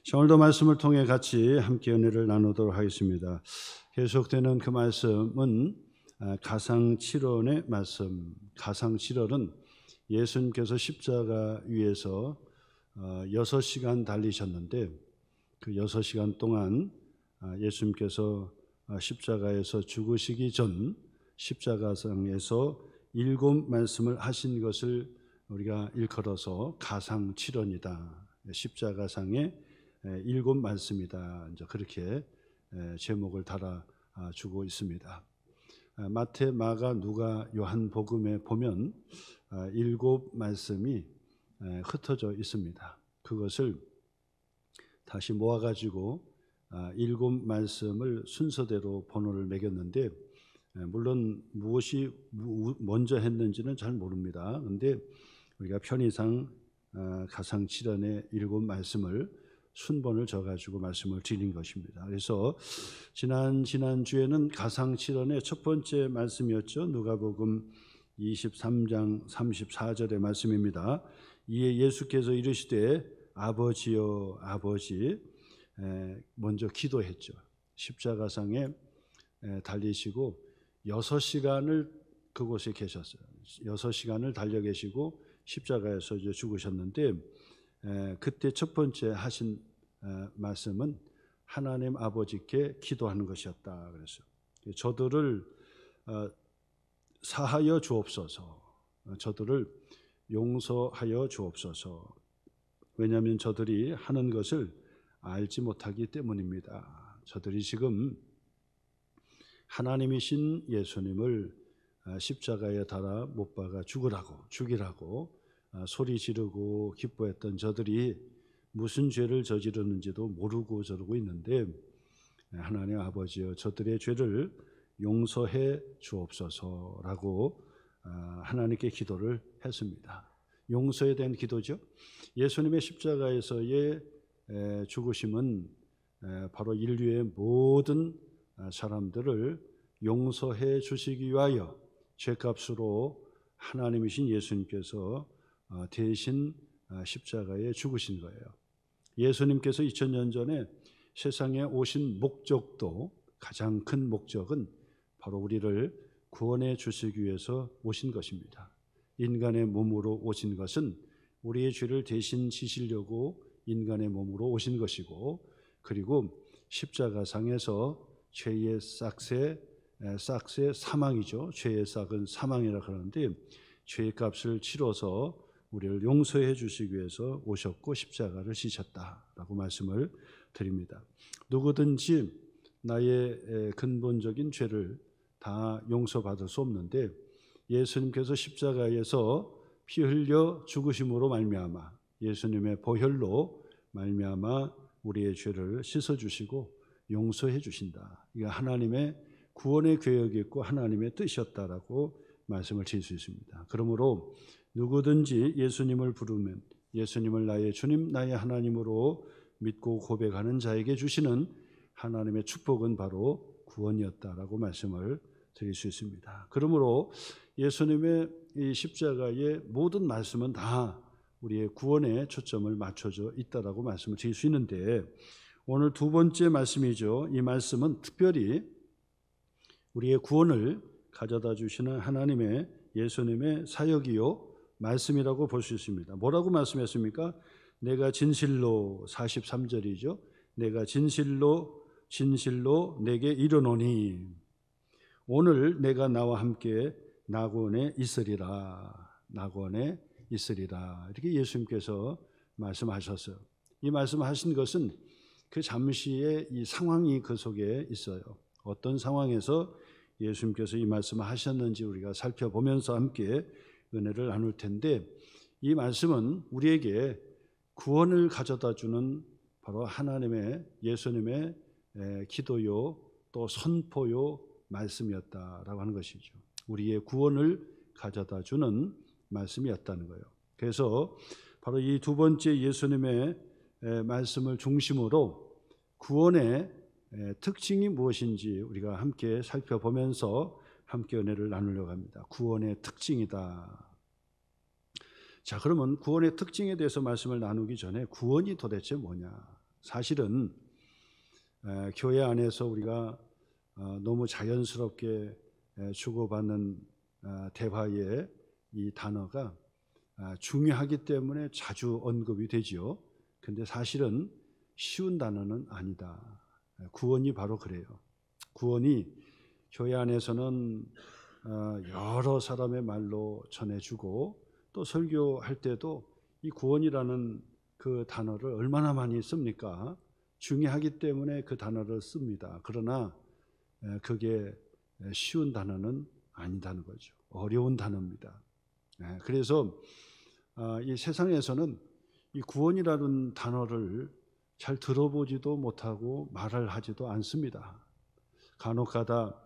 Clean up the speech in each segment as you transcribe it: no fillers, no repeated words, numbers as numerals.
자, 오늘도 말씀을 통해 같이 함께 은혜를 나누도록 하겠습니다. 계속되는 그 말씀은 가상칠언의 말씀. 가상칠언은 예수님께서 십자가 위에서 6시간 달리셨는데 그 6시간 동안 예수님께서 십자가에서 죽으시기 전 십자가상에서 7 말씀을 하신 것을 우리가 일컬어서 가상칠언이다. 십자가상의 7 말씀이다. 이제 그렇게 제목을 달아주고 있습니다. 마태, 마가, 누가, 요한 복음에 보면 7 말씀이 흩어져 있습니다. 그것을 다시 모아가지고 7 말씀을 순서대로 번호를 매겼는데 물론 무엇이 먼저 했는지는 잘 모릅니다. 그런데 우리가 편의상 가상칠언의 7 말씀을 순번을 져가지고 말씀을 드린 것입니다. 그래서 지난주에는 가상칠언의 첫 번째 말씀이었죠. 누가복음 23장 34절의 말씀입니다. 이에 예수께서 이르시되 아버지여 아버지, 먼저 기도했죠. 십자가상에 달리시고 6시간을 그곳에 계셨어요. 6시간을 달려 계시고 십자가에서 이제 죽으셨는데 그때 첫 번째 하신 말씀은 하나님 아버지께 기도하는 것이었다 그랬어요. 저들을 사하여 주옵소서, 저들을 용서하여 주옵소서. 왜냐하면 저들이 하는 것을 알지 못하기 때문입니다. 저들이 지금 하나님이신 예수님을 십자가에 달아 못 박아 죽이라고 소리 지르고 기뻐했던 저들이 무슨 죄를 저지르는지도 모르고 저러고 있는데 하나님 아버지여 저들의 죄를 용서해 주옵소서라고 하나님께 기도를 했습니다. 용서에 대한 기도죠. 예수님의 십자가에서의 죽으심은 바로 인류의 모든 사람들을 용서해 주시기 위하여 죄값으로 하나님이신 예수님께서 대신 십자가에 죽으신 거예요. 예수님께서 2000년 전에 세상에 오신 목적도, 가장 큰 목적은 바로 우리를 구원해 주시기 위해서 오신 것입니다. 인간의 몸으로 오신 것은 우리의 죄를 대신 지시려고 인간의 몸으로 오신 것이고, 그리고 십자가상에서 죄의 싹새 사망이죠. 죄의 싹은 사망이라 그러는데 죄의 값을 치러서 우리를 용서해 주시기 위해서 오셨고 십자가를 지셨다라고 말씀을 드립니다. 누구든지 나의 근본적인 죄를 다 용서받을 수 없는데 예수님께서 십자가에서 피 흘려 죽으심으로 말미암아 예수님의 보혈로 말미암아 우리의 죄를 씻어주시고 용서해 주신다. 이게 하나님의 구원의 계획이 있고 하나님의 뜻이었다라고 말씀을 드릴 수 있습니다. 그러므로 누구든지 예수님을 부르면 예수님을 나의 주님, 나의 하나님으로 믿고 고백하는 자에게 주시는 하나님의 축복은 바로 구원이었다라고 말씀을 드릴 수 있습니다. 그러므로 예수님의 이 십자가의 모든 말씀은 다 우리의 구원에 초점을 맞춰져 있다라고 말씀을 드릴 수 있는데 오늘 두 번째 말씀이죠. 이 말씀은 특별히 우리의 구원을 가져다 주시는 하나님의 예수님의 사역이요 말씀이라고 볼 수 있습니다. 뭐라고 말씀했습니까? 내가 진실로 43절이죠. 내가 진실로 내게 이르노니 오늘 내가 나와 함께 낙원에 있으리라. 낙원에 있으리라. 이렇게 예수님께서 말씀하셨어요. 이 말씀하신 것은 그 잠시의 이 상황이 그 속에 있어요. 어떤 상황에서 예수님께서 이 말씀을 하셨는지 우리가 살펴보면서 함께 은혜를 나눌 텐데 이 말씀은 우리에게 구원을 가져다 주는 바로 하나님의 예수님의 기도요 또 선포요 말씀이었다라고 하는 것이죠. 우리의 구원을 가져다 주는 말씀이었다는 거예요. 그래서 바로 이 두 번째 예수님의 말씀을 중심으로 구원의 특징이 무엇인지 우리가 함께 살펴보면서 함께 은혜를 나누려고 합니다. 구원의 특징이다. 자, 그러면 구원의 특징에 대해서 말씀을 나누기 전에 구원이 도대체 뭐냐? 사실은 교회 안에서 우리가 너무 자연스럽게 주고받는 대화의 이 단어가 중요하기 때문에 자주 언급이 되지요. 근데 사실은 쉬운 단어는 아니다. 구원이 바로 그래요. 구원이 교회 안에서는 여러 사람의 말로 전해주고 또 설교할 때도 이 구원이라는 그 단어를 얼마나 많이 씁니까? 중요하기 때문에 그 단어를 씁니다. 그러나 그게 쉬운 단어는 아니다는 거죠. 어려운 단어입니다. 그래서 이 세상에서는 이 구원이라는 단어를 잘 들어보지도 못하고 말을 하지도 않습니다. 간혹 가다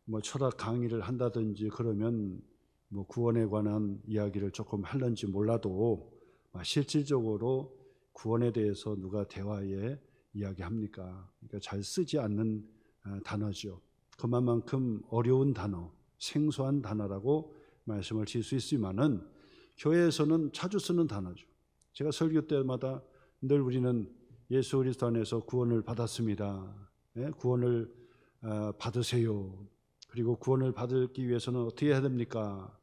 뭐 철학 강의를 한다든지 그러면 뭐 구원에 관한 이야기를 조금 할는지 몰라도 실질적으로 구원에 대해서 누가 대화에 이야기합니까? 그러니까 잘 쓰지 않는 단어죠. 그만큼 어려운 단어, 생소한 단어라고 말씀을 드릴 수 있지만은 교회에서는 자주 쓰는 단어죠. 제가 설교 때마다 늘 우리는 예수 그리스도 안에서 구원을 받았습니다. 구원을 받으세요. 그리고 구원을 받기 위해서는 어떻게 해야 됩니까?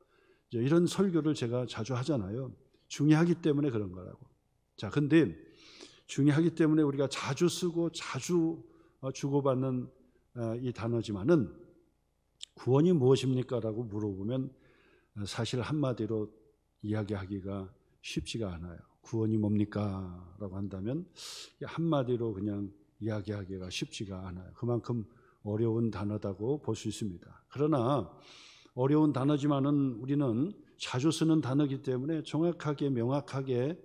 이런 설교를 제가 자주 하잖아요. 중요하기 때문에 그런 거라고. 자, 근데 중요하기 때문에 우리가 자주 쓰고 자주 주고받는 이 단어지만은 구원이 무엇입니까? 라고 물어보면 사실 한마디로 이야기하기가 쉽지가 않아요. 구원이 뭡니까? 라고 한다면 한마디로 그냥 이야기하기가 쉽지가 않아요. 그만큼 어려운 단어다고 볼 수 있습니다. 그러나 어려운 단어지만은 우리는 자주 쓰는 단어이기 때문에 정확하게 명확하게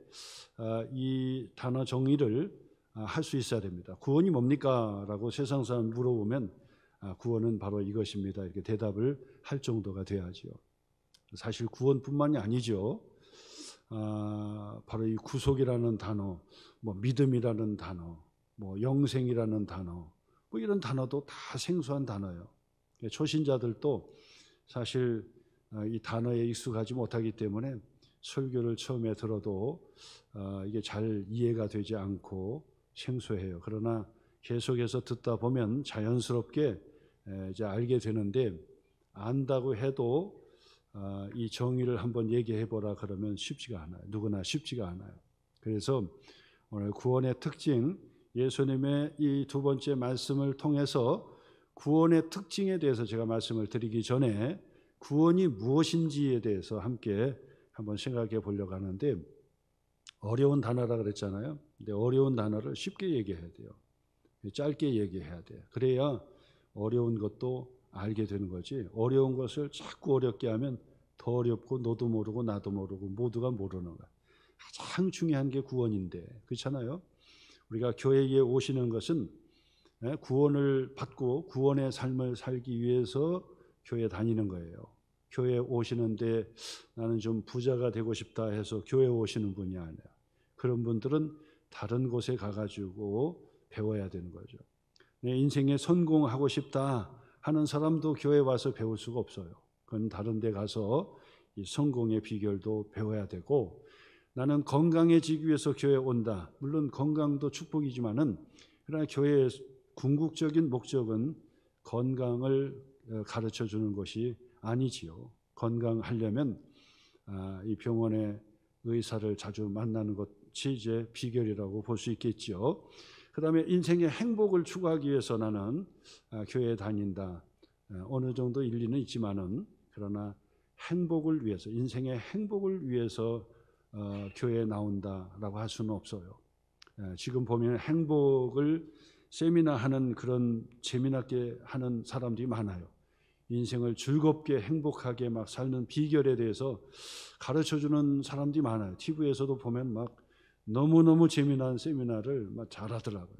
이 단어 정의를 할 수 있어야 됩니다. 구원이 뭡니까? 라고 세상 사람 물어보면 구원은 바로 이것입니다. 이렇게 대답을 할 정도가 돼야죠. 사실 구원뿐만이 아니죠. 바로 이 구속이라는 단어, 뭐 믿음이라는 단어, 뭐 영생이라는 단어, 뭐 이런 단어도 다 생소한 단어예요. 초신자들도 사실 이 단어에 익숙하지 못하기 때문에 설교를 처음에 들어도 이게 잘 이해가 되지 않고 생소해요. 그러나 계속해서 듣다 보면 자연스럽게 이제 알게 되는데 안다고 해도 이 정의를 한번 얘기해 보라 그러면 쉽지가 않아요. 누구나 쉽지가 않아요. 그래서 오늘 구원의 특징, 예수님의 이 두 번째 말씀을 통해서 구원의 특징에 대해서 제가 말씀을 드리기 전에 구원이 무엇인지에 대해서 함께 한번 생각해 보려고 하는데, 어려운 단어라 그랬잖아요. 근데 어려운 단어를 쉽게 얘기해야 돼요. 짧게 얘기해야 돼요. 그래야 어려운 것도 알게 되는 거지. 어려운 것을 자꾸 어렵게 하면 더 어렵고 너도 모르고 나도 모르고 모두가 모르는 거야. 가장 중요한 게 구원인데, 그렇잖아요. 우리가 교회에 오시는 것은 구원을 받고 구원의 삶을 살기 위해서 교회 다니는 거예요. 교회 오시는데 나는 좀 부자가 되고 싶다 해서 교회 오시는 분이 아니에요. 그런 분들은 다른 곳에 가가지고 배워야 되는 거죠. 내 인생에 성공하고 싶다 하는 사람도 교회 와서 배울 수가 없어요. 그건 다른 데 가서 이 성공의 비결도 배워야 되고, 나는 건강해지기 위해서 교회에 온다. 물론 건강도 축복이지만은 그러나 교회의 궁극적인 목적은 건강을 가르쳐 주는 것이 아니지요. 건강하려면 이 병원의 의사를 자주 만나는 것이 이제 비결이라고 볼 수 있겠지요. 그 다음에 인생의 행복을 추구하기 위해서 나는 교회에 다닌다. 어느 정도 일리는 있지만은 그러나 행복을 위해서, 인생의 행복을 위해서 교회에 나온다라고 할 수는 없어요. 지금 보면 행복을 세미나하는 그런 재미나게 하는 사람들이 많아요. 인생을 즐겁게 행복하게 막 살는 비결에 대해서 가르쳐주는 사람들이 많아요. TV에서도 보면 막 너무너무 재미난 세미나를 막 잘하더라고요.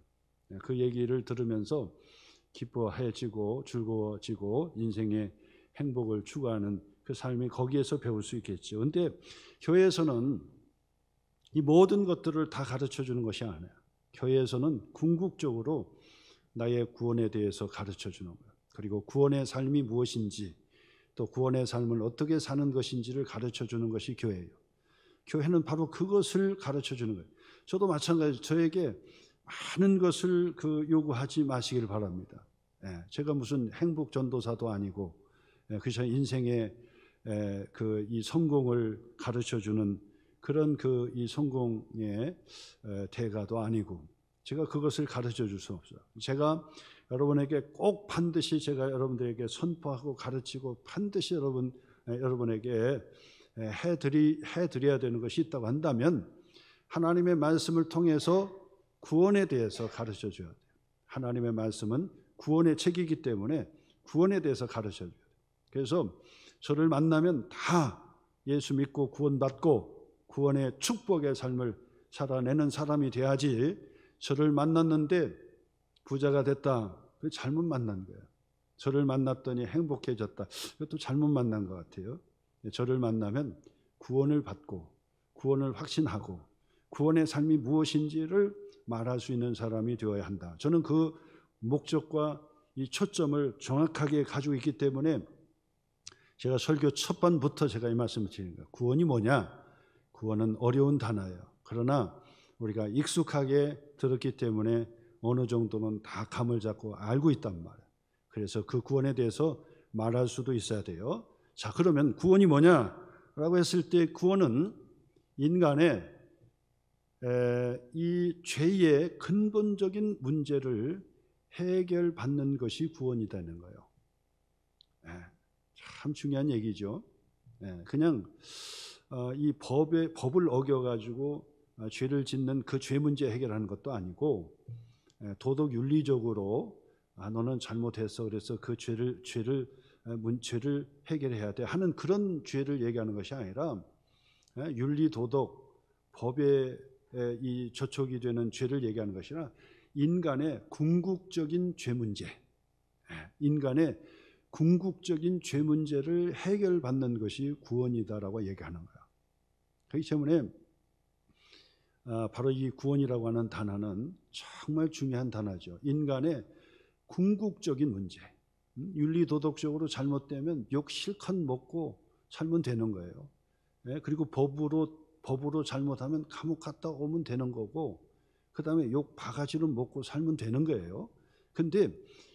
그 얘기를 들으면서 기뻐해지고 즐거워지고 인생의 행복을 추구하는 그 삶이 거기에서 배울 수 있겠죠. 그런데 교회에서는 이 모든 것들을 다 가르쳐주는 것이 아니에요. 교회에서는 궁극적으로 나의 구원에 대해서 가르쳐주는 거예요. 그리고 구원의 삶이 무엇인지, 또 구원의 삶을 어떻게 사는 것인지를 가르쳐주는 것이 교회예요. 교회는 바로 그것을 가르쳐주는 거예요. 저도 마찬가지로 저에게 많은 것을 요구하지 마시길 바랍니다. 제가 무슨 행복 전도사도 아니고 그저 인생의 이 성공을 가르쳐 주는 그런 이 성공의 대가도 아니고 제가 그것을 가르쳐 줄 수 없어요. 제가 여러분에게 꼭 반드시 제가 여러분들에게 선포하고 가르치고 반드시 여러분에게 해드려야 되는 것이 있다고 한다면 하나님의 말씀을 통해서 구원에 대해서 가르쳐 줘야 돼요. 하나님의 말씀은 구원의 책이기 때문에 구원에 대해서 가르쳐 줘야 돼요. 그래서 저를 만나면 다 예수 믿고 구원받고 구원의 축복의 삶을 살아내는 사람이 돼야지, 저를 만났는데 부자가 됐다, 그 잘못 만난 거예요. 저를 만났더니 행복해졌다, 이것도 잘못 만난 것 같아요. 저를 만나면 구원을 받고 구원을 확신하고 구원의 삶이 무엇인지를 말할 수 있는 사람이 되어야 한다. 저는 그 목적과 이 초점을 정확하게 가지고 있기 때문에 제가 설교 첫 번부터 제가 이 말씀을 드리는 거예요. 구원이 뭐냐? 구원은 어려운 단어예요. 그러나 우리가 익숙하게 들었기 때문에 어느 정도는 다 감을 잡고 알고 있단 말이에요. 그래서 그 구원에 대해서 말할 수도 있어야 돼요. 자, 그러면 구원이 뭐냐라고 했을 때 구원은 인간의 이 죄의 근본적인 문제를 해결받는 것이 구원이라는 거예요. 참 중요한 얘기죠. 그냥 이 법을 어겨가지고 죄를 짓는 그 죄 문제 해결하는 것도 아니고 도덕 윤리적으로 너는 잘못했어, 그래서 그 죄를 해결해야 돼 하는 그런 죄를 얘기하는 것이 아니라 윤리 도덕 법에 이 저촉이 되는 죄를 얘기하는 것이라 인간의 궁극적인 죄 문제, 인간의 궁극적인 죄 문제를 해결받는 것이 구원이다라고 얘기하는 거야. 그렇기 때문에 바로 이 구원이라고 하는 단어는 정말 중요한 단어죠. 인간의 궁극적인 문제, 윤리 도덕적으로 잘못되면 욕 실컷 먹고 살면 되는 거예요. 그리고 법으로 잘못하면 감옥 갔다 오면 되는 거고, 그 다음에 욕 바가지로 먹고 살면 되는 거예요. 근데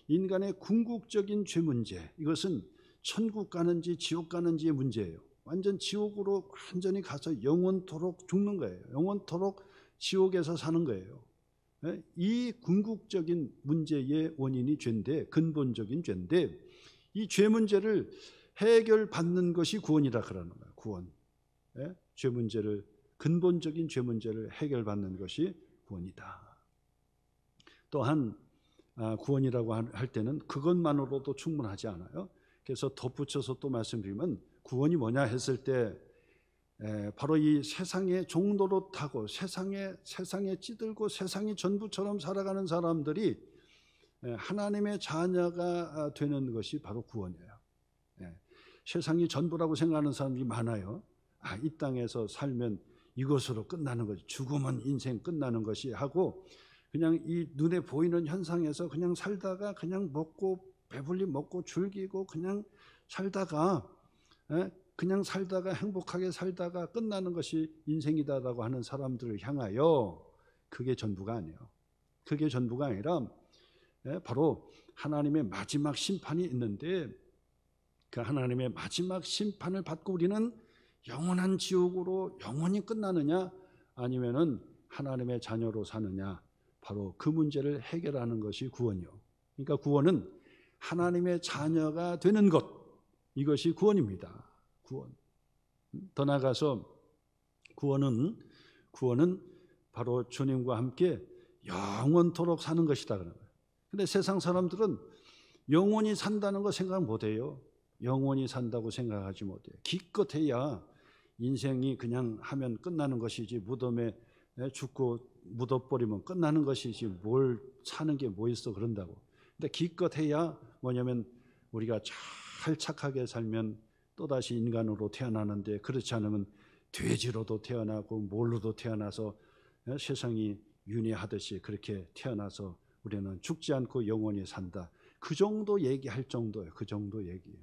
인간의 궁극적인 죄 문제, 이것은 천국 가는지 지옥 가는지의 문제예요. 완전 지옥으로 완전히 가서 영원토록 죽는 거예요. 영원토록 지옥에서 사는 거예요. 이 궁극적인 문제의 원인이 죄인데, 근본적인 죄인데, 이 죄 문제를 해결받는 것이 구원이라 그러는 거예요. 구원. 죄 문제를, 근본적인 죄 문제를 해결받는 것이 구원이다. 또한 구원이라고 할 때는 그것만으로도 충분하지 않아요. 그래서 덧붙여서 또 말씀드리면, 구원이 뭐냐 했을 때 바로 이 세상의 종로로 타고 세상에 찌들고 세상이 전부처럼 살아가는 사람들이 하나님의 자녀가 되는 것이 바로 구원이에요. 세상이 전부라고 생각하는 사람이 많아요. 이 땅에서 살면 이것으로 끝나는 것이, 죽으면 인생 끝나는 것이 하고, 그냥 이 눈에 보이는 현상에서 그냥 살다가 그냥 먹고 배불리 먹고 즐기고 그냥 살다가 행복하게 살다가 끝나는 것이 인생이다라고 하는 사람들을 향하여, 그게 전부가 아니에요. 그게 전부가 아니라 바로 하나님의 마지막 심판이 있는데, 그 하나님의 마지막 심판을 받고 우리는 영원한 지옥으로 영원히 끝나느냐, 아니면은 하나님의 자녀로 사느냐, 바로 그 문제를 해결하는 것이 구원이요. 그러니까 구원은 하나님의 자녀가 되는 것, 이것이 구원입니다. 구원. 더 나아가서 구원은 바로 주님과 함께 영원토록 사는 것이다 그러는 거예요. 근데 세상 사람들은 영원히 산다는 거 생각 못해요. 영원히 산다고 생각하지 못해요. 기껏해야 인생이 그냥 하면 끝나는 것이지, 무덤에 죽고 묻어버리면 끝나는 것이지 뭘 사는 게 뭐 있어 그런다고. 근데 기껏해야 뭐냐면 우리가 잘 착하게 살면 또다시 인간으로 태어나는데, 그렇지 않으면 돼지로도 태어나고 뭘로도 태어나서 세상이 윤회하듯이 그렇게 태어나서 우리는 죽지 않고 영원히 산다. 그 정도 얘기할 정도예요. 그 정도 얘기.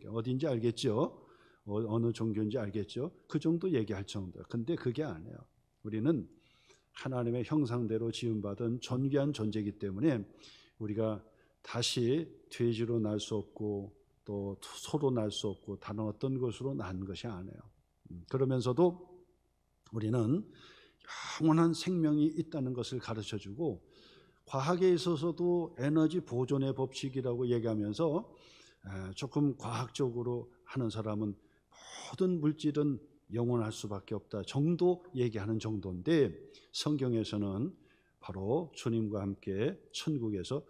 어딘지 알겠죠? 어느 종교인지 알겠죠? 그 정도 얘기할 정도. 근데 그게 아니에요. 우리는 하나님의 형상대로 지음받은 존귀한 존재이기 때문에 우리가 다시 돼지로 날 수 없고 또 소로 날 수 없고 다른 어떤 것으로 난 것이 아니에요. 그러면서도 우리는 영원한 생명이 있다는 것을 가르쳐주고, 과학에 있어서도 에너지 보존의 법칙이라고 얘기하면서 조금 과학적으로 하는 사람은 모든 물질은 영원할 수밖에 없다 정도 얘기하는 정도인데, 성경에서는 바로 주님과 함께 천국에서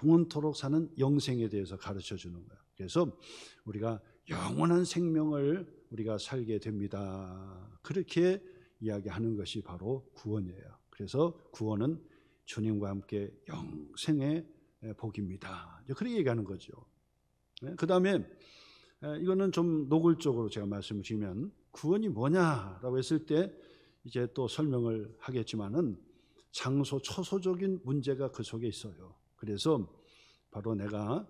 영원토록 사는 영생에 대해서 가르쳐주는 거예요. 그래서 우리가 영원한 생명을 우리가 살게 됩니다. 그렇게 이야기하는 것이 바로 구원이에요. 그래서 구원은 주님과 함께 영생의 복입니다. 그렇게 얘기하는 거죠. 그 다음에 이거는 좀 노골적으로 제가 말씀을 드리면, 구원이 뭐냐라고 했을 때 이제 또 설명을 하겠지만은 장소, 초소적인 문제가 그 속에 있어요. 그래서 바로 내가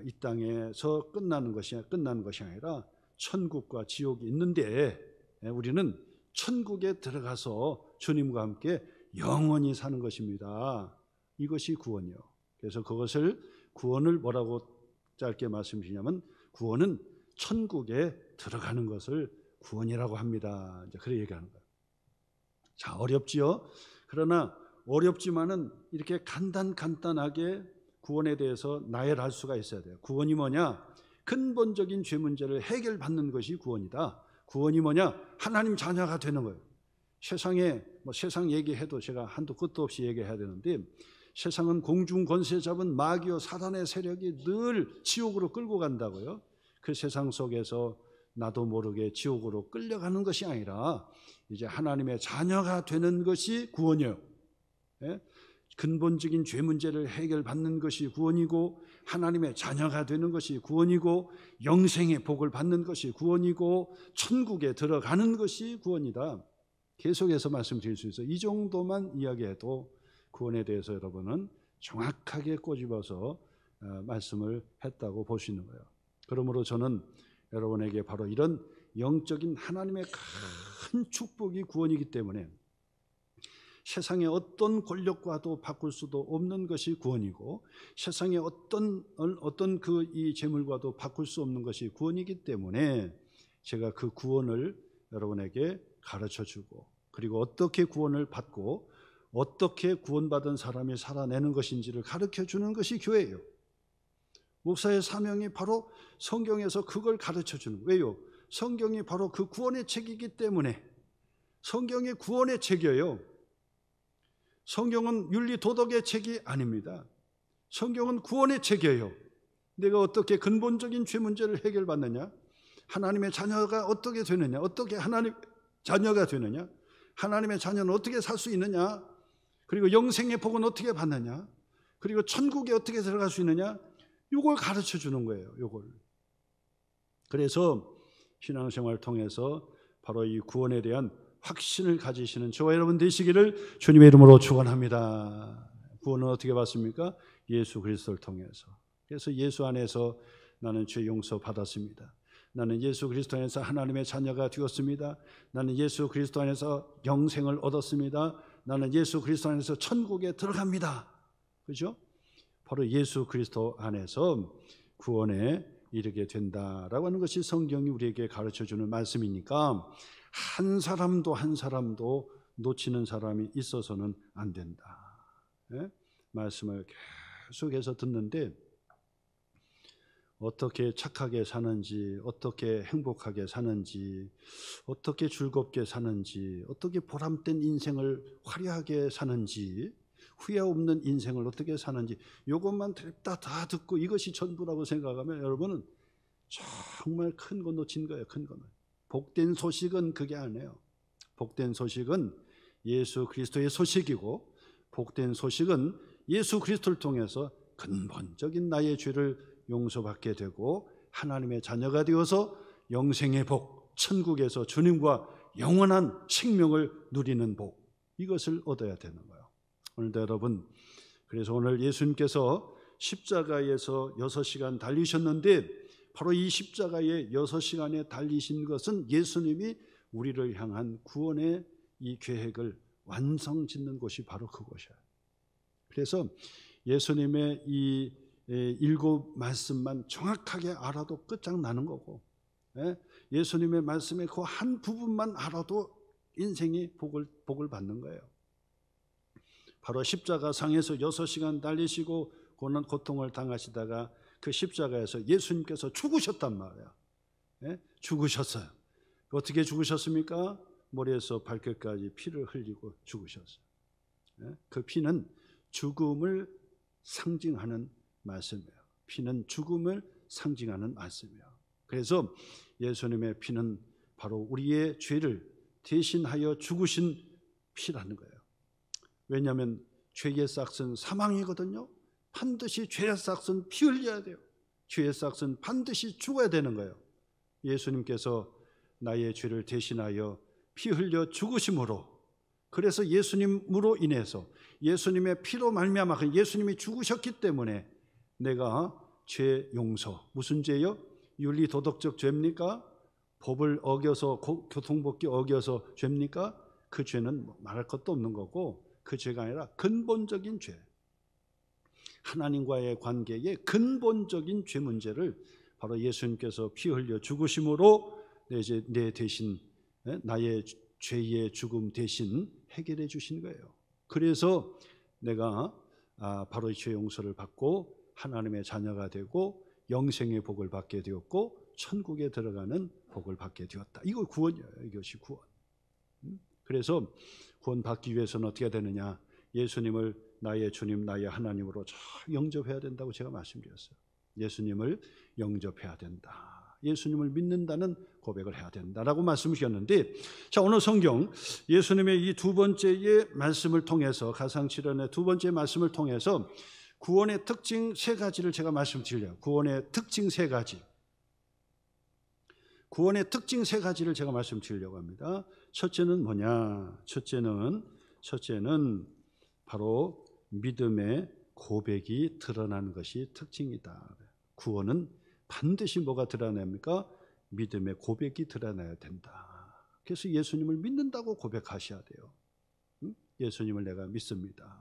이 땅에서 끝나는 것이 아니라 천국과 지옥이 있는데, 우리는 천국에 들어가서 주님과 함께 영원히 사는 것입니다. 이것이 구원이요. 그래서 구원을 뭐라고 짧게 말씀드리냐면, 구원은 천국에 들어가는 것을 구원이라고 합니다. 이제 그렇게 얘기하는 거예요. 자, 어렵지요? 그러나 어렵지만은 이렇게 간단하게 구원에 대해서 나열할 수가 있어야 돼요. 구원이 뭐냐? 근본적인 죄 문제를 해결받는 것이 구원이다. 구원이 뭐냐? 하나님 자녀가 되는 거예요. 세상에 세상 얘기해도 제가 한도 끝도 없이 얘기해야 되는데, 세상은 공중 권세 잡은 마귀와 사단의 세력이 늘 지옥으로 끌고 간다고요. 그 세상 속에서 나도 모르게 지옥으로 끌려가는 것이 아니라 이제 하나님의 자녀가 되는 것이 구원이에요. 근본적인 죄 문제를 해결받는 것이 구원이고, 하나님의 자녀가 되는 것이 구원이고, 영생의 복을 받는 것이 구원이고, 천국에 들어가는 것이 구원이다. 계속해서 말씀드릴 수 있어요. 이 정도만 이야기해도 구원에 대해서 여러분은 정확하게 꼬집어서 말씀을 했다고 볼 수 있는 거예요. 그러므로 저는 여러분에게 바로 이런 영적인 하나님의 큰 축복이 구원이기 때문에 세상의 어떤 권력과도 바꿀 수도 없는 것이 구원이고, 세상의 어떤 이 재물과도 바꿀 수 없는 것이 구원이기 때문에 제가 그 구원을 여러분에게 가르쳐주고, 그리고 어떻게 구원을 받고 어떻게 구원받은 사람이 살아내는 것인지를 가르쳐주는 것이 교회예요. 목사의 사명이 바로 성경에서 그걸 가르쳐주는 거예요. 왜요? 성경이 바로 그 구원의 책이기 때문에. 성경이 구원의 책이에요. 성경은 윤리 도덕의 책이 아닙니다. 성경은 구원의 책이에요. 내가 어떻게 근본적인 죄 문제를 해결받느냐, 하나님의 자녀가 어떻게 되느냐, 어떻게 하나님 자녀가 되느냐, 하나님의 자녀는 어떻게 살 수 있느냐, 그리고 영생의 복은 어떻게 받느냐, 그리고 천국에 어떻게 들어갈 수 있느냐, 이걸 가르쳐 주는 거예요. 이걸. 그래서 신앙생활을 통해서 바로 이 구원에 대한 확신을 가지시는 저와 여러분 되시기를 주님의 이름으로 축원합니다. 구원은 어떻게 받습니까? 예수 그리스도를 통해서. 그래서 예수 안에서 나는 죄 용서 받았습니다. 나는 예수 그리스도 안에서 하나님의 자녀가 되었습니다. 나는 예수 그리스도 안에서 영생을 얻었습니다. 나는 예수 그리스도 안에서 천국에 들어갑니다. 그렇죠? 바로 예수 그리스도 안에서 구원에 이르게 된다라고 하는 것이 성경이 우리에게 가르쳐주는 말씀이니까 한 사람도 놓치는 사람이 있어서는 안 된다. 말씀을 계속해서 듣는데 어떻게 착하게 사는지, 어떻게 행복하게 사는지, 어떻게 즐겁게 사는지, 어떻게 보람된 인생을 화려하게 사는지, 후회 없는 인생을 어떻게 사는지, 이것만 다 듣고 이것이 전부라고 생각하면 여러분은 정말 큰 거 놓친 거예요. 큰 거는. 복된 소식은 그게 아니에요. 복된 소식은 예수 그리스도의 소식이고, 복된 소식은 예수 그리스도를 통해서 근본적인 나의 죄를 용서받게 되고 하나님의 자녀가 되어서 영생의 복, 천국에서 주님과 영원한 생명을 누리는 복, 이것을 얻어야 되는 거예요. 오늘도 여러분, 그래서 오늘 예수님께서 십자가에서 6시간 달리셨는데 바로 이 십자가에 6시간에 달리신 것은 예수님이 우리를 향한 구원의 이 계획을 완성 짓는 곳이 바로 그곳이에요. 그래서 예수님의 이 7 말씀만 정확하게 알아도 끝장나는 거고, 예수님의 말씀의 그 한 부분만 알아도 인생이 복을 받는 거예요. 바로 십자가 상에서 6시간 달리시고 고통을 당하시다가 그 십자가에서 예수님께서 죽으셨단 말이에요. 죽으셨어요. 어떻게 죽으셨습니까? 머리에서 발끝까지 피를 흘리고 죽으셨어요. 그 피는 죽음을 상징하는 말씀이에요. 피는 죽음을 상징하는 말씀이에요. 그래서 예수님의 피는 바로 우리의 죄를 대신하여 죽으신 피라는 거예요. 왜냐하면 죄의 싹은 사망이거든요. 반드시 죄의 싹은 피 흘려야 돼요. 죄의 싹은 반드시 죽어야 되는 거예요. 예수님께서 나의 죄를 대신하여 피 흘려 죽으심으로, 그래서 예수님으로 인해서 예수님의 피로 말미암아 예수님이 죽으셨기 때문에 내가 죄 용서, 무슨 죄요? 윤리 도덕적 죄입니까? 법을 어겨서, 교통법규 어겨서 죄입니까? 그 죄는 말할 것도 없는 거고, 그 죄가 아니라 근본적인 죄, 하나님과의 관계의 근본적인 죄 문제를 바로 예수님께서 피 흘려 죽으심으로 내 대신, 나의 죄의 죽음 대신 해결해 주신 거예요. 그래서 내가 바로 죄 용서를 받고 하나님의 자녀가 되고 영생의 복을 받게 되었고 천국에 들어가는 복을 받게 되었다. 이거 구원이에요. 이것이 구원. 그래서 구원 받기 위해서는 어떻게 되느냐? 예수님을 나의 주님, 나의 하나님으로 영접해야 된다고 제가 말씀드렸어요. 예수님을 영접해야 된다. 예수님을 믿는다는 고백을 해야 된다라고 말씀하셨는데, 자, 오늘 성경 예수님의 이 2번째의 말씀을 통해서, 가상칠언의 2번째 말씀을 통해서 구원의 특징 3가지를 제가 말씀드려요. 구원의 특징 3가지. 구원의 특징 3가지를 제가 말씀드리려고 합니다. 첫째는 뭐냐? 첫째는 바로 믿음의 고백이 드러나는 것이 특징이다. 구원은 반드시 뭐가 드러납니까? 믿음의 고백이 드러나야 된다. 그래서 예수님을 믿는다고 고백하셔야 돼요. 예수님을 내가 믿습니다.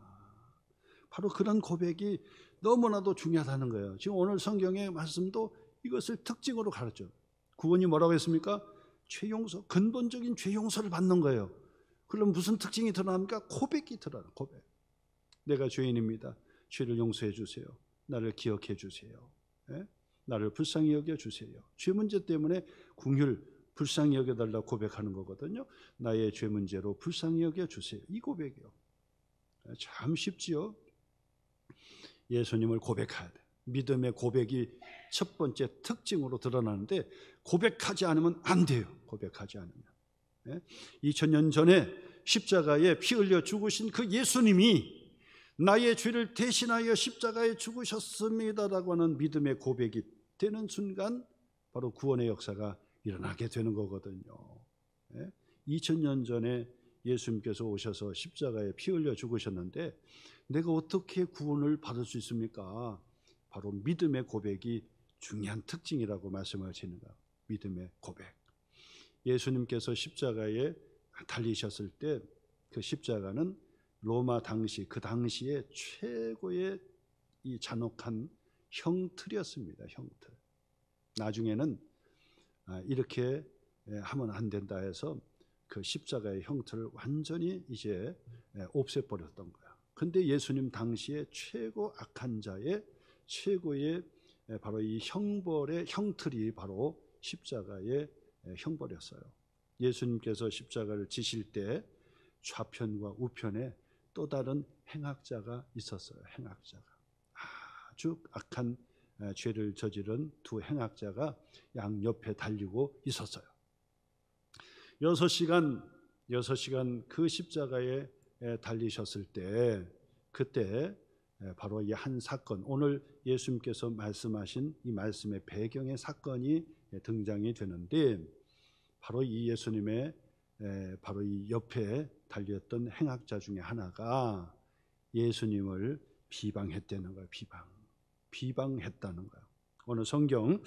바로 그런 고백이 너무나도 중요하다는 거예요. 지금 오늘 성경의 말씀도 이것을 특징으로 가르쳐요. 구원이 뭐라고 했습니까? 죄 용서, 근본적인 죄 용서를 받는 거예요. 그럼 무슨 특징이 드러납니까? 고백이 드러나요. 고백. 내가 죄인입니다. 죄를 용서해 주세요. 나를 기억해 주세요. 나를 불쌍히 여겨 주세요. 죄 문제 때문에 긍휼, 불쌍히 여겨달라고 고백하는 거거든요. 나의 죄 문제로 불쌍히 여겨 주세요. 이 고백이요. 참 쉽지요. 예수님을 고백해야 돼. 믿음의 고백이 첫 번째 특징으로 드러나는데, 고백하지 않으면 안 돼요. 고백하지 않으면. 2000년 전에 십자가에 피 흘려 죽으신 그 예수님이 나의 죄를 대신하여 십자가에 죽으셨습니다라고 하는 믿음의 고백이 되는 순간 바로 구원의 역사가 일어나게 되는 거거든요. 2000년 전에 예수님께서 오셔서 십자가에 피 흘려 죽으셨는데 내가 어떻게 구원을 받을 수 있습니까? 바로 믿음의 고백이 중요한 특징이라고 말씀하시는가. 믿음의 고백. 예수님께서 십자가에 달리셨을 때 그 십자가는 로마 당시, 그 당시에 최고의 이 잔혹한 형틀이었습니다. 형틀. 나중에는 이렇게 하면 안 된다 해서 그 십자가의 형틀을 완전히 이제 없애버렸던 거야. 근데 예수님 당시에 최고 악한 자의 최고의 바로 이 형벌의 형틀이 바로 십자가의 형벌이었어요. 예수님께서 십자가를 지실 때 좌편과 우편에 또 다른 행악자가 있었어요. 행악자가. 아주 악한 죄를 저지른 2 행악자가 양옆에 달리고 있었어요. 6시간 그 십자가에 달리셨을 때, 그때 바로 이 한 사건, 오늘 예수님께서 말씀하신 이 말씀의 배경의 사건이 등장이 되는데, 바로 이 예수님의 바로 이 옆에 달렸던 행악자 중에 하나가 예수님을 비방했다는 거예요. 비방했다는 거예요. 오늘 성경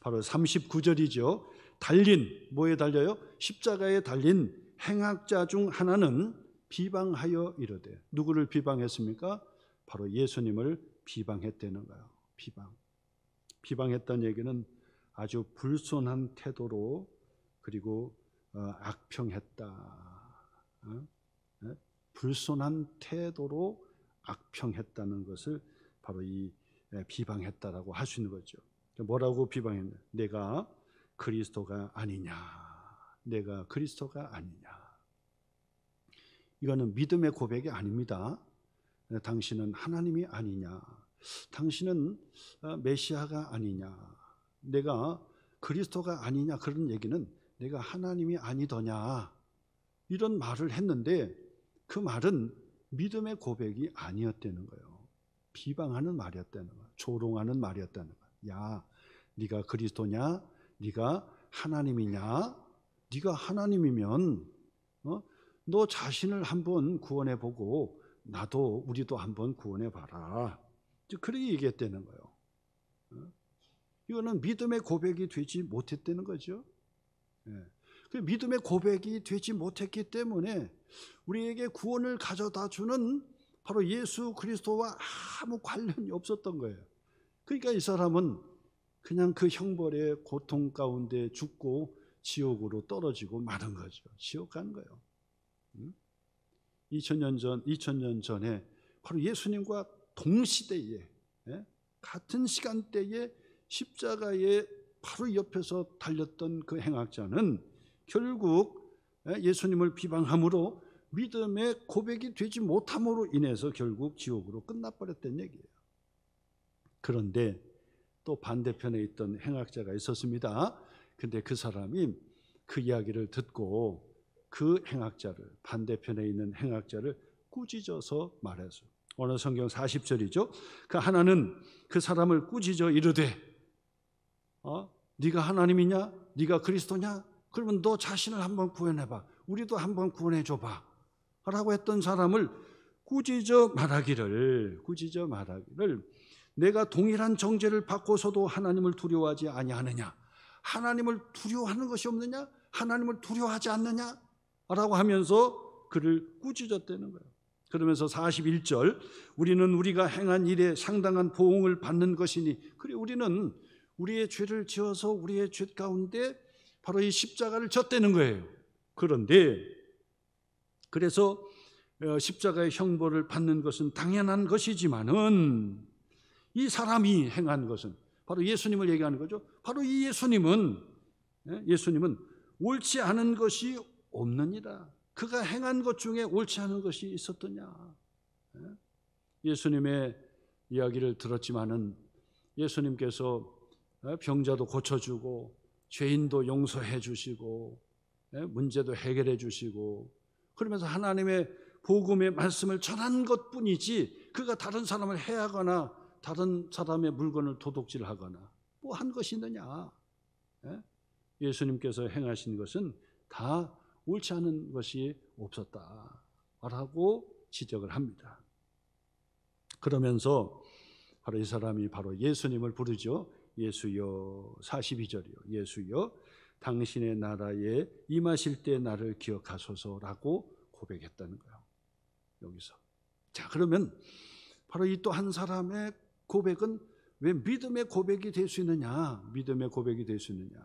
바로 39절이죠. 달린, 뭐에 달려요? 십자가에 달린 행악자 중 하나는 비방하여 이르되, 누구를 비방했습니까? 바로 예수님을 비방했다는 거예요. 비방했다는 얘기는 아주 불손한 태도로, 그리고 악평했다. 불손한 태도로 악평했다는 것을 바로 이 비방했다라고 할 수 있는 거죠. 뭐라고 비방했냐? 내가 그리스도가 아니냐. 내가 그리스도가 아니냐. 이거는 믿음의 고백이 아닙니다. 당신은 하나님이 아니냐. 당신은 메시아가 아니냐. 내가 그리스도가 아니냐. 그런 얘기는 내가 하나님이 아니더냐. 이런 말을 했는데 그 말은 믿음의 고백이 아니었다는 거예요. 비방하는 말이었다는 거예요. 조롱하는 말이었다는 거예요. 야, 네가 그리스도냐? 네가 하나님이냐? 네가 하나님이면 너 자신을 한번 구원해 보고 우리도 한번 구원해 봐라. 그렇게 얘기했다는 거예요. 이거는 믿음의 고백이 되지 못했다는 거죠. 그 믿음의 고백이 되지 못했기 때문에 우리에게 구원을 가져다 주는 바로 예수 그리스도와 아무 관련이 없었던 거예요. 그러니까 이 사람은 그냥 그 형벌의 고통 가운데 죽고 지옥으로 떨어지고 마는 거죠. 지옥 간 거예요. 2000년 전에 바로 예수님과 동시대에, 같은 시간대에 십자가에 바로 옆에서 달렸던 그 행악자는 결국 예수님을 비방함으로 믿음의 고백이 되지 못함으로 인해서 결국 지옥으로 끝나버렸다는 얘기예요. 그런데 또 반대편에 있던 행악자가 있었습니다. 근데 그 사람이 그 이야기를 듣고 그 행악자를, 반대편에 있는 행악자를 꾸짖어서 말했어요. 오늘 성경 40절이죠. 그 하나는 그 사람을 꾸짖어 이르되, 네가 하나님이냐? 네가 그리스도냐? 그러면 너 자신을 한번 구원해봐. 우리도 한번 구원해줘봐. 라고 했던 사람을 꾸짖어 말하기를 내가 동일한 정죄를 받고서도 하나님을 두려워하지 아니하느냐? 하나님을 두려워하는 것이 없느냐? 하나님을 두려워하지 않느냐? 라고 하면서 그를 꾸짖었다는 거예요. 그러면서 41절, 우리는 우리가 행한 일에 상당한 보응을 받는 것이니, 그래 우리는 우리의 죄를 지어서 우리의 죄 가운데 바로 이 십자가를 졌다는 거예요. 그런데 그래서 십자가의 형벌을 받는 것은 당연한 것이지만은 이 사람이 행한 것은 바로 예수님을 얘기하는 거죠. 바로 이 예수님은 옳지 않은 것이 없느니라. 그가 행한 것 중에 옳지 않은 것이 있었더냐. 예수님의 이야기를 들었지만은 예수님께서 병자도 고쳐주고 죄인도 용서해 주시고 문제도 해결해 주시고 그러면서 하나님의 복음의 말씀을 전한 것뿐이지 그가 다른 사람을 해하거나 다른 사람의 물건을 도둑질하거나 뭐 한 것이 있느냐. 예수님께서 행하신 것은 다 옳지 않은 것이 없었다라고 지적을 합니다. 그러면서 바로 이 사람이 바로 예수님을 부르죠. 예수여, 42절이요. 예수여, 당신의 나라에 임하실 때 나를 기억하소서라고 고백했다는 거예요. 여기서. 자, 그러면 바로 이 또 한 사람의 고백은 왜 믿음의 고백이 될 수 있느냐? 믿음의 고백이 될 수 있느냐?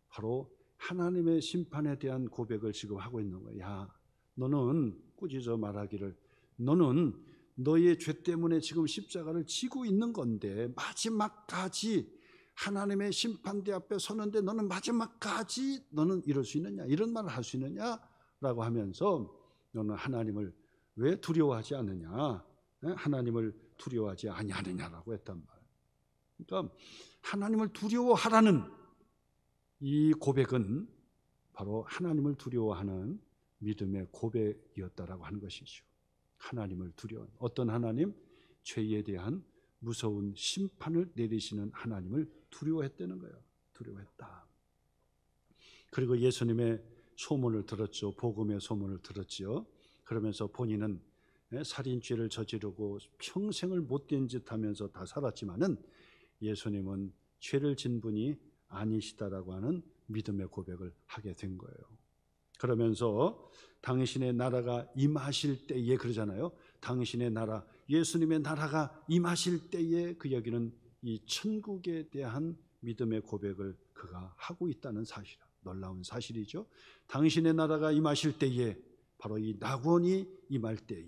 바로 하나님의 심판에 대한 고백을 지금 하고 있는 거야. 야, 너는 꾸짖어 말하기를 너는 너의 죄 때문에 지금 십자가를 지고 있는 건데 마지막까지 하나님의 심판대 앞에 서는데 너는 마지막까지 너는 이럴 수 있느냐? 이런 말을 할 수 있느냐? 라고 하면서 너는 하나님을 왜 두려워하지 않느냐? 하나님을 두려워하지 아니하느냐라고 했단 말이에요. 그러니까 하나님을 두려워하라는 이 고백은 바로 하나님을 두려워하는 믿음의 고백이었다라고 하는 것이죠. 하나님을 두려워. 어떤 하나님? 죄에 대한 무서운 심판을 내리시는 하나님을 두려워했다는 거예요. 두려워했다. 그리고 예수님의 소문을 들었죠. 복음의 소문을 들었죠. 그러면서 본인은 살인죄를 저지르고 평생을 못된 짓 하면서 다 살았지만은 예수님은 죄를 진 분이 아니시다라고 하는 믿음의 고백을 하게 된 거예요. 그러면서 당신의 나라가 임하실 때에 그러잖아요. 당신의 나라, 예수님의 나라가 임하실 때에 그 여기는 이 천국에 대한 믿음의 고백을 그가 하고 있다는 사실, 놀라운 사실이죠. 당신의 나라가 임하실 때에, 바로 이 낙원이 임할 때에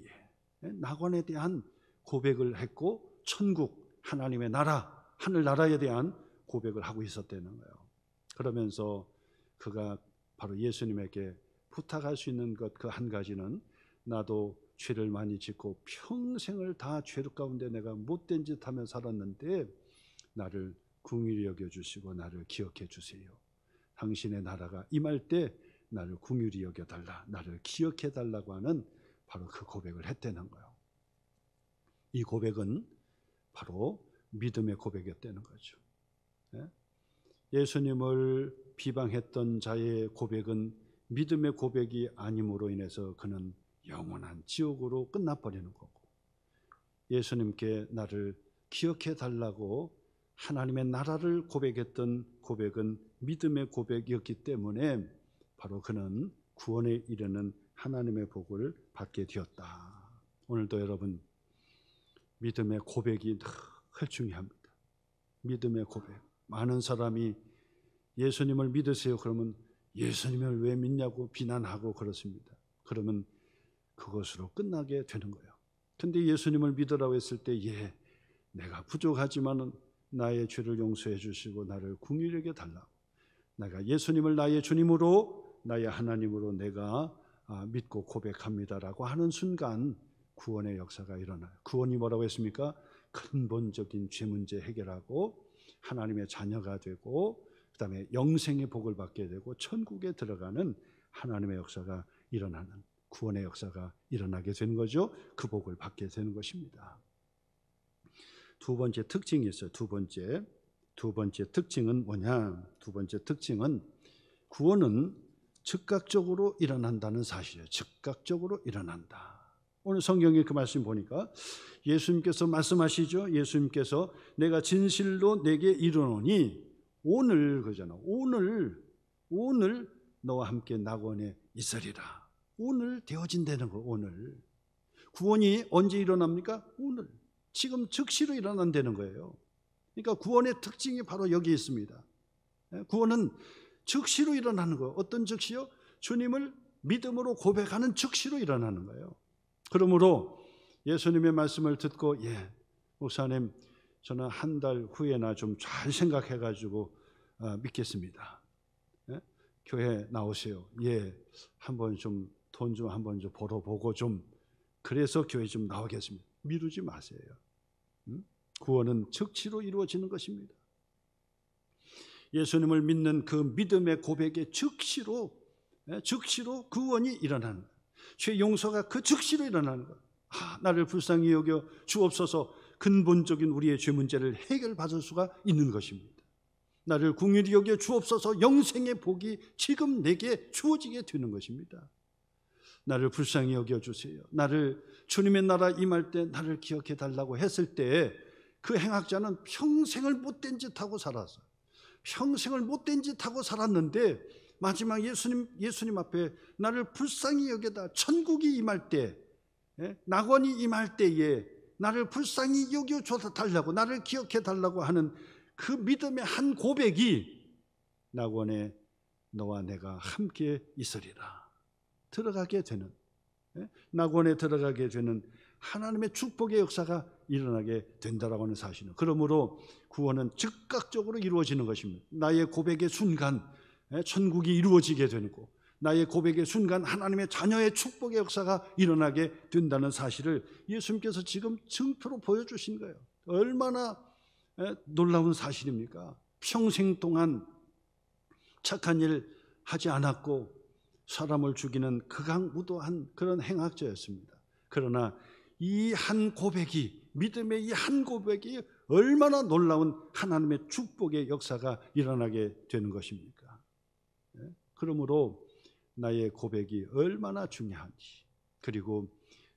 낙원에 대한 고백을 했고, 천국, 하나님의 나라, 하늘나라에 대한 고백을 하고 있었다는 거예요. 그러면서 그가 바로 예수님에게 부탁할 수 있는 것 그 한 가지는, 나도 죄를 많이 짓고 평생을 다 죄 가운데 내가 못된 짓 하며 살았는데 나를 긍휼히 여겨주시고 나를 기억해 주세요. 당신의 나라가 임할 때 나를 긍휼히 여겨달라, 나를 기억해 달라고 하는 바로 그 고백을 했다는 거예요. 이 고백은 바로 믿음의 고백이었다는 거죠. 예수님을 비방했던 자의 고백은 믿음의 고백이 아님으로 인해서 그는 영원한 지옥으로 끝나버리는 거고, 예수님께 나를 기억해 달라고 하나님의 나라를 고백했던 고백은 믿음의 고백이었기 때문에 바로 그는 구원에 이르는 하나님의 복을 받게 되었다. 오늘도 여러분, 믿음의 고백이 늘 중요합니다. 믿음의 고백. 많은 사람이 예수님을 믿으세요 그러면 예수님을 왜 믿냐고 비난하고 그렇습니다. 그러면 그것으로 끝나게 되는 거예요. 근데 예수님을 믿으라고 했을 때, 예, 내가 부족하지만 나의 죄를 용서해 주시고 나를 긍휼히 여겨 달라고, 내가 예수님을 나의 주님으로, 나의 하나님으로 내가 믿고 고백합니다라고 하는 순간 구원의 역사가 일어나요. 구원이 뭐라고 했습니까? 근본적인 죄 문제 해결하고 하나님의 자녀가 되고, 그 다음에 영생의 복을 받게 되고 천국에 들어가는 하나님의 역사가 일어나는, 구원의 역사가 일어나게 되는 거죠. 그 복을 받게 되는 것입니다. 두 번째 특징이 있어요. 두 번째 특징은 뭐냐? 두 번째 특징은 구원은 즉각적으로 일어난다는 사실이에요. 즉각적으로 일어난다. 오늘 성경에 그 말씀 보니까 예수님께서 말씀하시죠. 예수님께서 내가 진실로 내게 이르노니 오늘, 그러잖아. 오늘 너와 함께 낙원에 있으리라. 오늘 되어진다는 거. 오늘 구원이 언제 일어납니까? 오늘, 지금 즉시로 일어난다는 거예요. 그러니까 구원의 특징이 바로 여기 있습니다. 구원은 즉시로 일어나는 거예요. 어떤 즉시요? 주님을 믿음으로 고백하는 즉시로 일어나는 거예요. 그러므로 예수님의 말씀을 듣고, 예, 목사님 저는 한 달 후에나 좀 잘 생각해가지고 믿겠습니다. 예? 교회 나오세요. 예, 한번 좀 돈 좀 한번 좀 벌어보고 좀, 그래서 교회 좀 나오겠습니다. 미루지 마세요. 구원은 즉시로 이루어지는 것입니다. 예수님을 믿는 그 믿음의 고백에 즉시로 구원이 일어나는 거예요. 죄 용서가 그 즉시로 일어나는 거예요. 나를 불쌍히 여겨 주옵소서. 근본적인 우리의 죄 문제를 해결받을 수가 있는 것입니다. 나를 긍휼히 여겨 주옵소서. 영생의 복이 지금 내게 주어지게 되는 것입니다. 나를 불쌍히 여겨 주세요. 나를 주님의 나라 임할 때 나를 기억해 달라고 했을 때 그 행악자는 평생을 못된 짓 하고 살았어요. 평생을 못된 짓 하고 살았는데 마지막 예수님 앞에 나를 불쌍히 여겨다, 천국이 임할 때, 낙원이 임할 때에 나를 불쌍히 여겨줘 달라고, 나를 기억해 달라고 하는 그 믿음의 한 고백이 낙원에 너와 내가 함께 있으리라 들어가게 되는, 낙원에 들어가게 되는 하나님의 축복의 역사가 일어나게 된다라고 하는 사실은, 그러므로 구원은 즉각적으로 이루어지는 것입니다. 나의 고백의 순간 천국이 이루어지게 되고, 나의 고백의 순간 하나님의 자녀의 축복의 역사가 일어나게 된다는 사실을 예수님께서 지금 증표로 보여주신 거예요. 얼마나 놀라운 사실입니까? 평생 동안 착한 일 하지 않았고 사람을 죽이는 극악무도한 그런 행악자였습니다. 그러나 이 한 고백이, 믿음의 이 한 고백이 얼마나 놀라운 하나님의 축복의 역사가 일어나게 되는 것입니까? 그러므로 나의 고백이 얼마나 중요한지, 그리고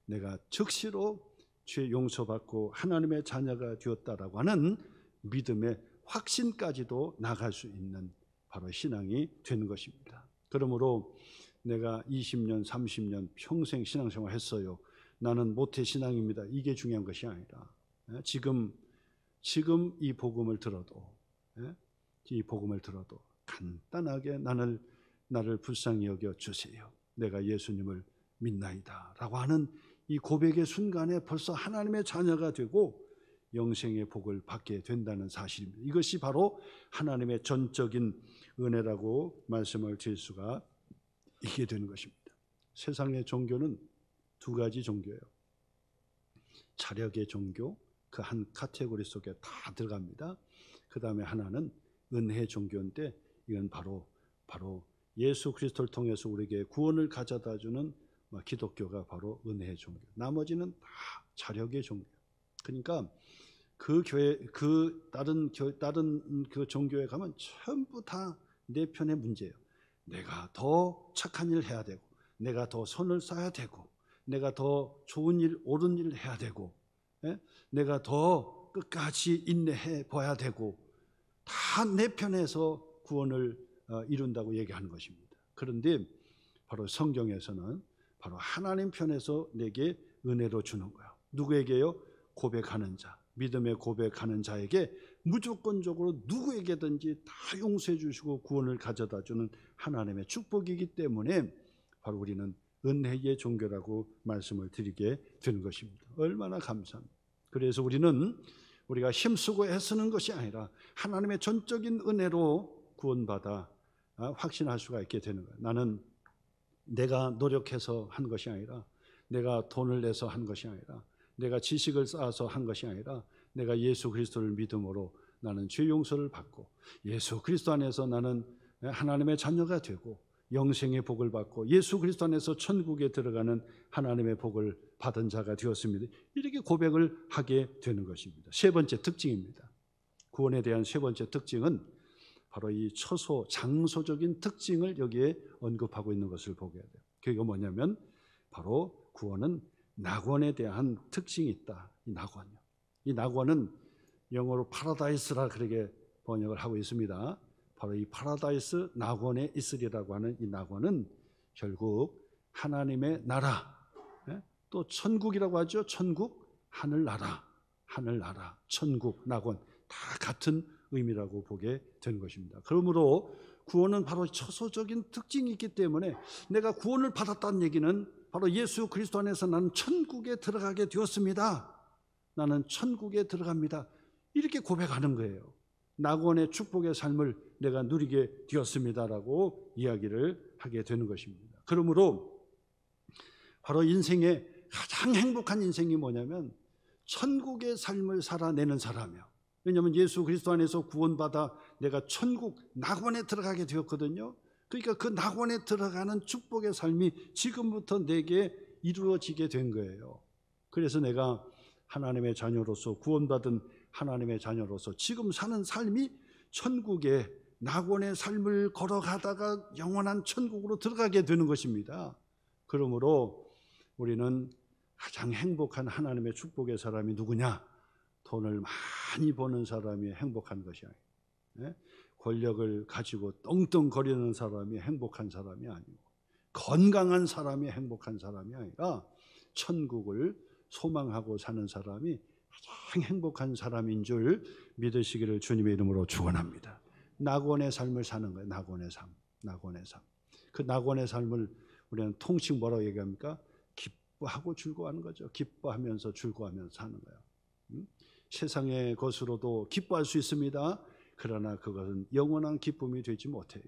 내가 즉시로 죄 용서받고 하나님의 자녀가 되었다라고 하는 믿음의 확신까지도 나갈 수 있는 바로 신앙이 되는 것입니다. 그러므로 내가 20년, 30년 평생 신앙생활 했어요. 나는 모태 신앙입니다. 이게 중요한 것이 아니라 지금 이 복음을 들어도 간단하게 나를 불쌍히 여겨 주세요. 내가 예수님을 믿나이다 라고 하는 이 고백의 순간에 벌써 하나님의 자녀가 되고 영생의 복을 받게 된다는 사실입니다. 이것이 바로 하나님의 전적인 은혜라고 말씀을 드릴 수가 있게 되는 것입니다. 세상의 종교는 두 가지 종교예요. 자력의 종교, 그 한 카테고리 속에 다 들어갑니다. 그 다음에 하나는 은혜 종교인데 이건 바로 예수 그리스도를 통해서 우리에게 구원을 가져다 주는 기독교가 바로 은혜의 종교. 나머지는 다 자력의 종교. 그러니까 그 교회, 다른 그 종교에 가면 전부 다 내 편의 문제예요. 내가 더 착한 일을 해야 되고, 내가 더 선을 쌓아야 되고, 내가 더 좋은 일, 옳은 일을 해야 되고, 내가 더 끝까지 인내해 봐야 되고, 다 내 편에서 구원을 이룬다고 얘기하는 것입니다. 그런데 바로 성경에서는 바로 하나님 편에서 내게 은혜로 주는 거예요. 누구에게요? 고백하는 자, 믿음의 고백하는 자에게 무조건적으로 누구에게든지 다 용서해 주시고 구원을 가져다 주는 하나님의 축복이기 때문에 바로 우리는 은혜의 종교라고 말씀을 드리게 되는 것입니다. 얼마나 감사합니다. 그래서 우리가 힘쓰고 애쓰는 것이 아니라 하나님의 전적인 은혜로 구원받아 확신할 수가 있게 되는 거예요. 나는 내가 노력해서 한 것이 아니라, 내가 돈을 내서 한 것이 아니라, 내가 지식을 쌓아서 한 것이 아니라, 내가 예수 그리스도를 믿음으로 나는 죄 용서를 받고 예수 그리스도 안에서 나는 하나님의 자녀가 되고 영생의 복을 받고 예수 그리스도 안에서 천국에 들어가는 하나님의 복을 받은 자가 되었습니다. 이렇게 고백을 하게 되는 것입니다. 세 번째 특징입니다. 구원에 대한 세 번째 특징은 바로 이 처소, 장소적인 특징을 여기에 언급하고 있는 것을 보게 돼요. 그게 뭐냐면 바로 구원은 낙원에 대한 특징이 있다. 이 낙원이요. 이 낙원은 영어로 파라다이스라 그렇게 번역을 하고 있습니다. 바로 이 파라다이스, 낙원에 있으리라고 하는 이 낙원은 결국 하나님의 나라, 또 천국이라고 하죠. 천국, 하늘나라, 천국, 낙원 다 같은 의미라고 보게 되는 것입니다. 그러므로 구원은 바로 처소적인 특징이 있기 때문에 내가 구원을 받았다는 얘기는 바로 예수 그리스도 안에서 나는 천국에 들어가게 되었습니다. 나는 천국에 들어갑니다. 이렇게 고백하는 거예요. 낙원의 축복의 삶을 내가 누리게 되었습니다라고 이야기를 하게 되는 것입니다. 그러므로 바로 인생의 가장 행복한 인생이 뭐냐면 천국의 삶을 살아내는 사람이요. 왜냐하면 예수 그리스도 안에서 구원받아 내가 천국 낙원에 들어가게 되었거든요. 그러니까 그 낙원에 들어가는 축복의 삶이 지금부터 내게 이루어지게 된 거예요. 그래서 내가 하나님의 자녀로서, 구원받은 하나님의 자녀로서 지금 사는 삶이 천국의 낙원의 삶을 걸어가다가 영원한 천국으로 들어가게 되는 것입니다. 그러므로 우리는 가장 행복한 하나님의 축복의 사람이 누구냐? 돈을 많이 버는 사람이 행복한 것이 아니에요. 권력을 가지고 떵떵거리는 사람이 행복한 사람이 아니고, 건강한 사람이 행복한 사람이 아니라 천국을 소망하고 사는 사람이 가장 행복한 사람인 줄 믿으시기를 주님의 이름으로 축원합니다. 낙원의 삶을 사는 거예요. 낙원의 삶. 그 낙원의 삶을 우리는 통칭 뭐라고 얘기합니까? 기뻐하고 즐거워하는 거죠. 기뻐하면서 즐거워하면서 사는 거예요. 세상의 것으로도 기뻐할 수 있습니다. 그러나 그것은 영원한 기쁨이 되지 못해요.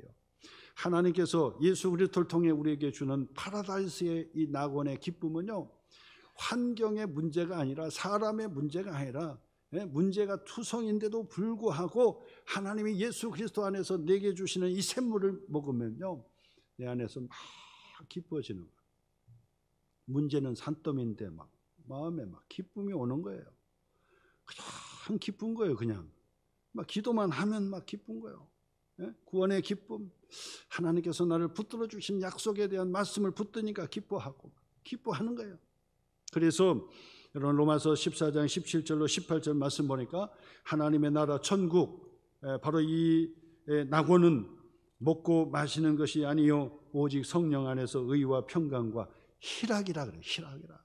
하나님께서 예수 그리스도를 통해 우리에게 주는 파라다이스의 이 낙원의 기쁨은요, 환경의 문제가 아니라, 사람의 문제가 아니라, 문제가 투성인데도 불구하고 하나님이 예수 그리스도 안에서 내게 주시는 이 샘물을 먹으면요, 내 안에서 막 기뻐지는 거예요. 문제는 산더미인데 막 마음에 막 기쁨이 오는 거예요. 그냥 기쁜 거예요. 그냥 막 기도만 하면 막 기쁜 거예요. 구원의 기쁨, 하나님께서 나를 붙들어 주신 약속에 대한 말씀을 붙드니까 기뻐하는 거예요. 그래서 여러분 로마서 14장 17절로 18절 말씀 보니까 하나님의 나라 천국, 바로 이 낙원은 먹고 마시는 것이 아니요 오직 성령 안에서 의와 평강과 희락이라 그래. 희락이라.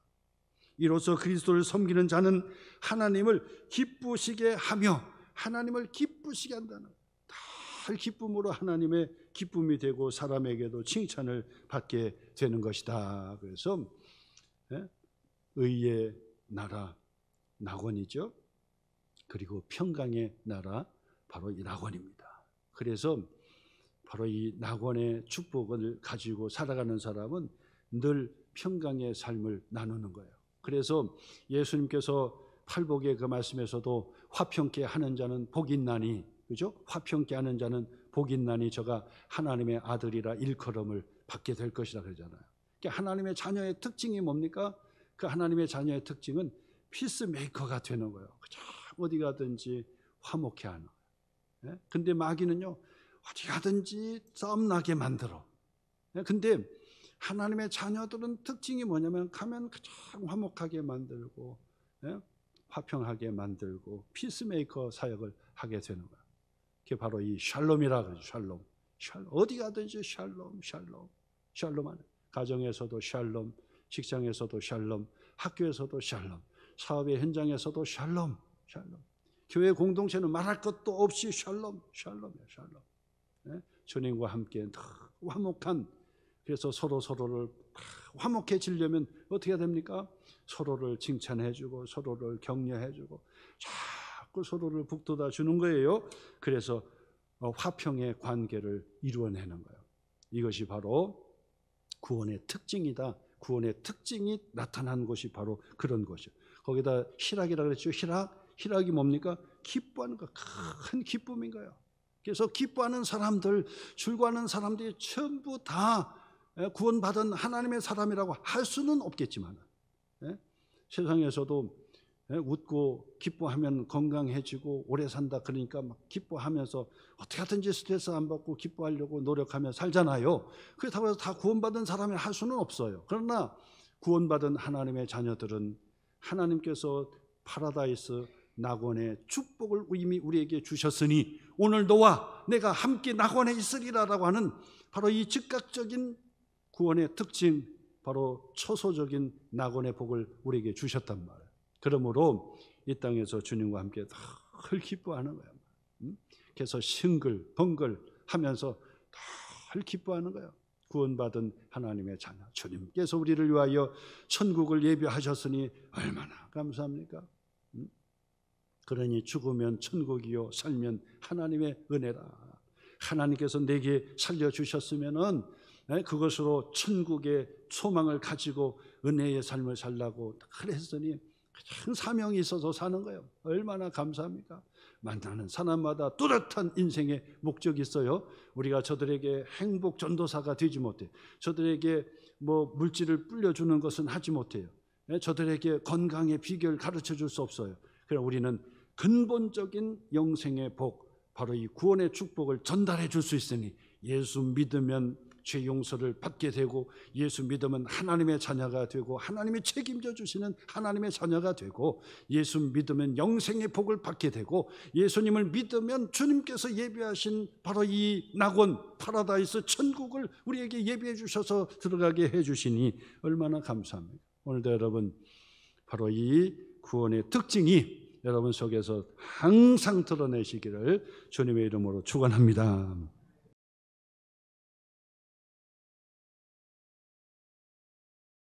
이로써 그리스도를 섬기는 자는 하나님을 기쁘시게 하며, 하나님을 기쁘시게 한다는, 다 기쁨으로 하나님의 기쁨이 되고 사람에게도 칭찬을 받게 되는 것이다. 그래서 의의 나라 낙원이죠. 그리고 평강의 나라 바로 이 낙원입니다. 그래서 바로 이 낙원의 축복을 가지고 살아가는 사람은 늘 평강의 삶을 나누는 거예요. 그래서 예수님께서 팔복의 그 말씀에서도 화평케 하는 자는 복이 있나니, 그죠? 화평케 하는 자는 복이 있나니 저가 하나님의 아들이라 일컬음을 받게 될 것이라 그러잖아요. 그러니까 하나님의 자녀의 특징이 뭡니까? 그 하나님의 자녀의 특징은 피스메이커가 되는 거예요. 어디 가든지 화목해 하는 거예요. 근데 마귀는요, 어디 가든지 싸움 나게 만들어. 근데 하나님의 자녀들은 특징이 뭐냐면 가면 가장 화목하게 만들고 화평하게 만들고 피스메이커 사역을 하게 되는 거예요. 그게 바로 이 샬롬이라 그러죠. 샬롬. 어디 가든지 샬롬, 샬롬, 샬롬 하는. 가정에서도 샬롬, 직장에서도 샬롬, 학교에서도 샬롬, 사업의 현장에서도 샬롬, 샬롬. 교회 공동체는 말할 것도 없이 샬롬, 샬롬이에요. 샬롬. 주님과 함께 화목한, 그래서 서로를 화목해지려면 어떻게 해야 됩니까? 서로를 칭찬해주고 서로를 격려해주고 자꾸 서로를 북돋아 주는 거예요. 그래서 화평의 관계를 이루어내는 거예요. 이것이 바로 구원의 특징이다. 구원의 특징이 나타난 것이 바로 그런 것이죠. 거기다 희락이라 그랬죠. 희락이 뭡니까? 기뻐하는 거, 큰 기쁨인 거예요. 그래서 기뻐하는 사람들, 즐거워하는 사람들이 전부 다 구원받은 하나님의 사람이라고 할 수는 없겠지만, 세상에서도 웃고 기뻐하면 건강해지고 오래 산다 그러니까 막 기뻐하면서 어떻게 하든지 스트레스 안 받고 기뻐하려고 노력하며 살잖아요. 그렇다고 해서 다 구원받은 사람이 할 수는 없어요. 그러나 구원받은 하나님의 자녀들은 하나님께서 파라다이스 낙원의 축복을 이미 우리에게 주셨으니 오늘 너와 내가 함께 낙원에 있으리라라고 하는 바로 이 즉각적인 구원의 특징, 바로 초소적인 낙원의 복을 우리에게 주셨단 말이에요. 그러므로 이 땅에서 주님과 함께 늘 기뻐하는 거예요. 그래서 싱글벙글 하면서 늘 기뻐하는 거예요. 구원받은 하나님의 자녀 주님께서 우리를 위하여 천국을 예비하셨으니 얼마나 감사합니까? 그러니 죽으면 천국이요 살면 하나님의 은혜라. 하나님께서 내게 살려주셨으면은 그것으로 천국의 소망을 가지고 은혜의 삶을 살라고 그랬으니 큰 사명이 있어서 사는 거예요. 얼마나 감사합니까? 만나는 사람마다 뚜렷한 인생의 목적이 있어요. 우리가 저들에게 행복 전도사가 되지 못해, 저들에게 물질을 불려주는 것은 하지 못해요. 저들에게 건강의 비결 가르쳐 줄 수 없어요. 그럼 우리는 근본적인 영생의 복, 바로 이 구원의 축복을 전달해 줄 수 있으니 예수 믿으면 죄 용서를 받게 되고, 예수 믿으면 하나님의 자녀가 되고, 하나님이 책임져 주시는 하나님의 자녀가 되고, 예수 믿으면 영생의 복을 받게 되고, 예수님을 믿으면 주님께서 예비하신 바로 이 낙원 파라다이스 천국을 우리에게 예비해 주셔서 들어가게 해 주시니 얼마나 감사합니다. 오늘도 여러분 바로 이 구원의 특징이 여러분 속에서 항상 드러내시기를 주님의 이름으로 축원합니다.